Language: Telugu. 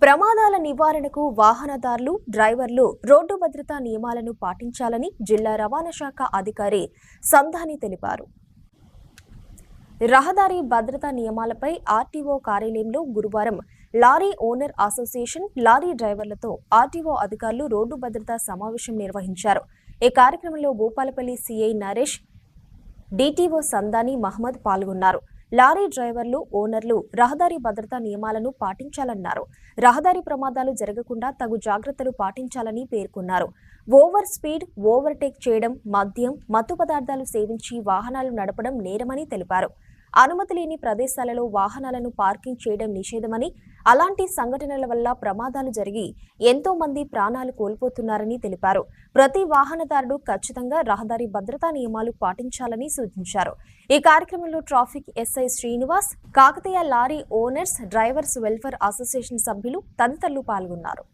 ప్రమాదాల నివారణకు వాహనదారులు, డ్రైవర్లు రోడ్డు భద్రతా నియమాలను పాటించాలని జిల్లా రవాణా శాఖ అధికారి సంధాని తెలిపారు. రహదారి భద్రతా నియమాలపై ఆర్టీఓ కార్యాలయంలో గురువారం లారీ ఓనర్ అసోసియేషన్, లారీ డ్రైవర్లతో ఆర్టీఓ అధికారులు రోడ్డు భద్రతా సమావేశం నిర్వహించారు. ఈ కార్యక్రమంలో భూపాలపల్లి సీఐ నరేష్, డీటీఓ సందాని మహమ్మద్ పాల్గొన్నారు. లారీ డ్రైవర్లు, ఓనర్లు రహదారి భద్రతా నియమాలను పాటించాలన్నారు. రహదారి ప్రమాదాలు జరగకుండా తగు జాగ్రత్తలు పాటించాలని పేర్కొన్నారు. ఓవర్ స్పీడ్, ఓవర్టేక్ చేయడం, మద్యం, మత్తు పదార్థాలు సేవించి వాహనాలు నడపడం నేరమని తెలిపారు. అనుమతి లేని ప్రదేశాలలో వాహనాలను పార్కింగ్ చేయడం నిషేధమని, అలాంటి సంఘటనల వల్ల ప్రమాదాలు జరిగి ఎంతో మంది ప్రాణాలు కోల్పోతున్నారని తెలిపారు. ప్రతి వాహనదారుడు ఖచ్చితంగా రహదారి భద్రతా నియమాలు పాటించాలని సూచించారు. ఈ కార్యక్రమంలో traffic SI Srinivas, Kakatiya lorry owners, drivers welfare association సభ్యులు తదితరులు పాల్గొన్నారు.